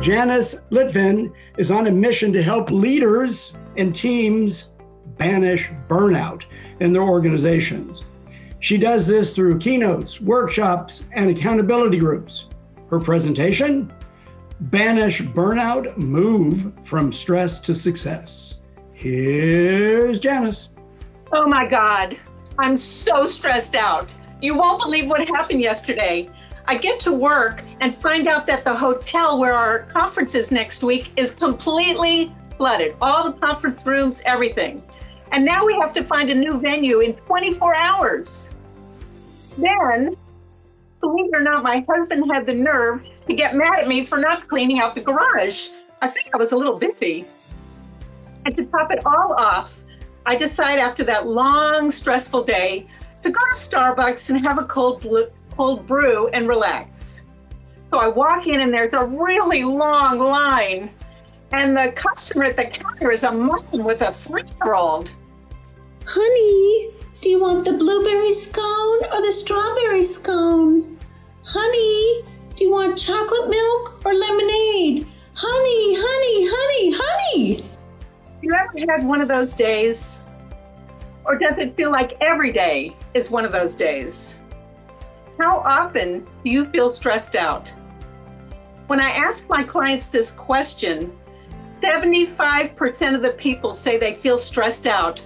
Janice Litvin is on a mission to help leaders and teams banish burnout in their organizations. She does this through keynotes, workshops, and accountability groups. Her presentation, Banish Burnout, Move from Stress to Success. Here's Janice. Oh my God, I'm so stressed out. You won't believe what happened yesterday. I get to work and find out that the hotel where our conference is next week is completely flooded. All the conference rooms, everything. And now we have to find a new venue in 24 hours. Then, believe it or not, my husband had the nerve to get mad at me for not cleaning out the garage. I think I was a little busy. And to top it all off, I decide after that long, stressful day to go to Starbucks and have a cold brew and relax. So I walk in and there's a really long line. And the customer at the counter is a mom with a 3-year-old. Honey, do you want the blueberry scone or the strawberry scone? Honey, do you want chocolate milk or lemonade? Honey, honey, honey, honey. You ever had one of those days? Or does it feel like every day is one of those days? How often do you feel stressed out? When I ask my clients this question, 75% of the people say they feel stressed out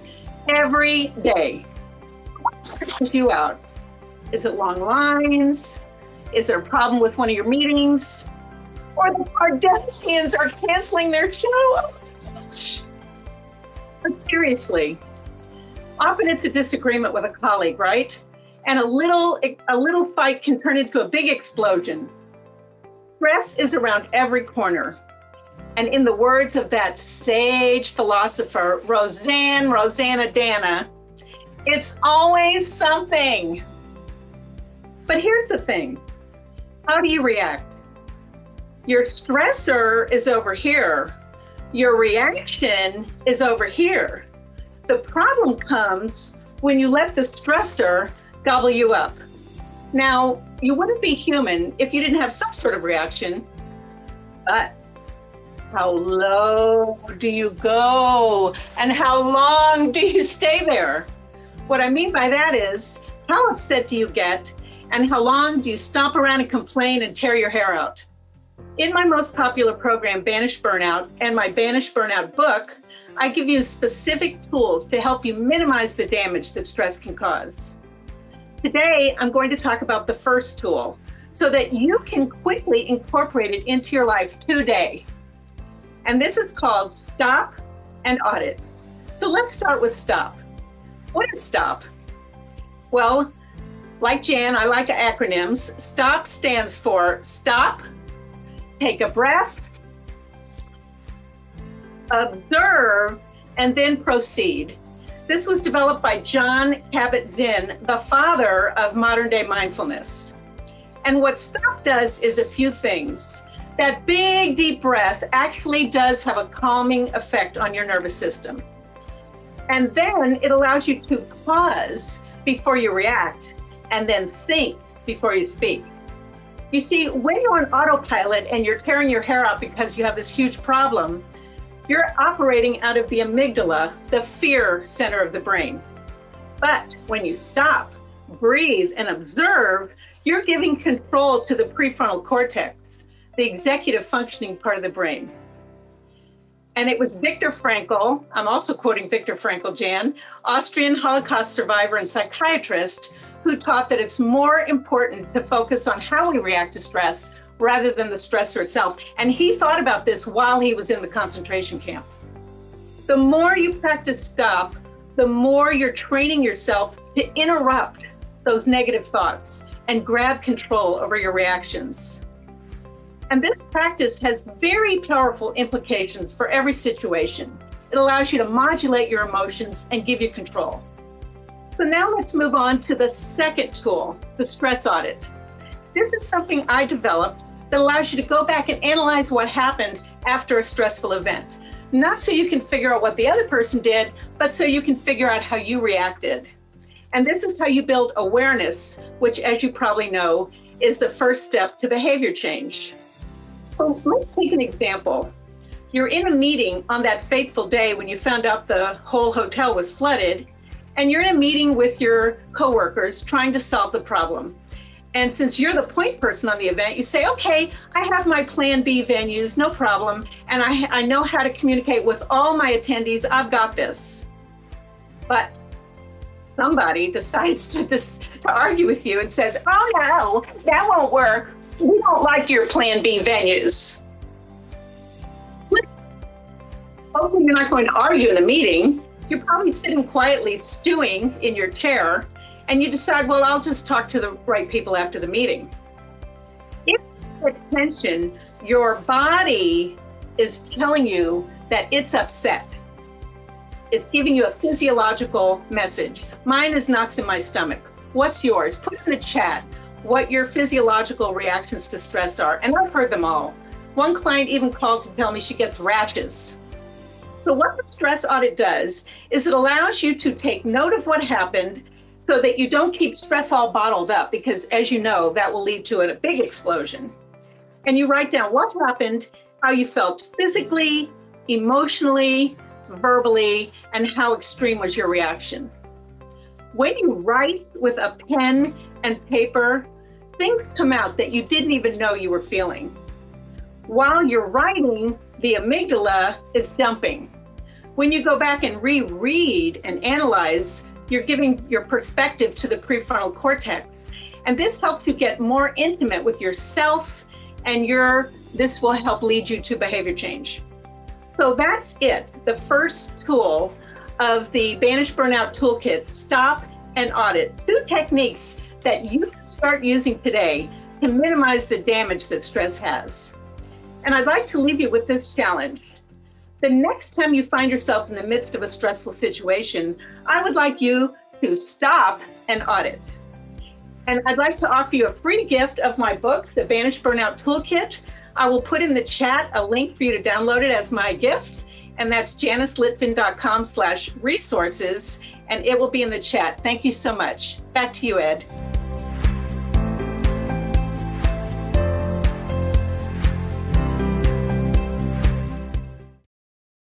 every day. What stresses you out? Is it long lines? Is there a problem with one of your meetings? Or the Kardashians are canceling their show? But seriously, often it's a disagreement with a colleague, right? And a little fight can turn into a big explosion. Stress is around every corner. And in the words of that sage philosopher, Rosanna Dana, it's always something. But here's the thing. How do you react? Your stressor is over here. Your reaction is over here. The problem comes when you let the stressor gobble you up. Now, you wouldn't be human if you didn't have some sort of reaction, but how low do you go? And how long do you stay there? What I mean by that is, how upset do you get? And how long do you stomp around and complain and tear your hair out? In my most popular program, Banish Burnout, and my Banish Burnout book, I give you specific tools to help you minimize the damage that stress can cause. Today, I'm going to talk about the first tool so that you can quickly incorporate it into your life today. And this is called Stop and Audit. So let's start with Stop. What is Stop? Well, like Jan, I like acronyms. STOP stands for stop, take a breath, observe, and then proceed. This was developed by Jon Kabat-Zinn, the father of modern day mindfulness. And what Stop does is a few things. That big deep breath actually does have a calming effect on your nervous system. And then it allows you to pause before you react and then think before you speak. You see, when you're on autopilot and you're tearing your hair out because you have this huge problem, you're operating out of the amygdala, the fear center of the brain. But when you stop, breathe, and observe, you're giving control to the prefrontal cortex, the executive functioning part of the brain. And it was Viktor Frankl, I'm also quoting Viktor Frankl, Jan, Austrian Holocaust survivor and psychiatrist, who taught that it's more important to focus on how we react to stress rather than the stressor itself. And he thought about this while he was in the concentration camp. The more you practice Stop, the more you're training yourself to interrupt those negative thoughts and grab control over your reactions. And this practice has very powerful implications for every situation. It allows you to modulate your emotions and give you control. So now let's move on to the second tool, the stress audit. This is something I developed that allows you to go back and analyze what happened after a stressful event. Not so you can figure out what the other person did, but so you can figure out how you reacted. And this is how you build awareness, which, as you probably know, is the first step to behavior change. So let's take an example. You're in a meeting on that fateful day when you found out the whole hotel was flooded, and you're in a meeting with your coworkers trying to solve the problem. And since you're the point person on the event, you say, okay, I have my plan B venues, no problem. And I know how to communicate with all my attendees. I've got this. But somebody decides to argue with you and says, oh no, that won't work. We don't like your plan B venues. Hopefully you're not going to argue in a meeting. You're probably sitting quietly stewing in your chair, and you decide, well, I'll just talk to the right people after the meeting. If you pay attention, your body is telling you that it's upset. It's giving you a physiological message. Mine is knots in my stomach. What's yours? Put in the chat what your physiological reactions to stress are, and I've heard them all. One client even called to tell me she gets rashes. So what the stress audit does is it allows you to take note of what happened so that you don't keep stress all bottled up, because as you know, that will lead to a big explosion. And you write down what happened, how you felt physically, emotionally, verbally, and how extreme was your reaction. When you write with a pen and paper, things come out that you didn't even know you were feeling. While you're writing, the amygdala is dumping. When you go back and reread and analyze, you're giving your perspective to the prefrontal cortex. And this helps you get more intimate with yourself, and this will help lead you to behavior change. So that's it. The first tool of the Banish Burnout Toolkit, Stop and Audit. 2 techniques that you can start using today to minimize the damage that stress has. And I'd like to leave you with this challenge. The next time you find yourself in the midst of a stressful situation, I would like you to stop and audit. And I'd like to offer you a free gift of my book, The Banish Burnout Toolkit. I will put in the chat a link for you to download it as my gift, and that's janicelitvin.com/resources, and it will be in the chat. Thank you so much. Back to you, Ed.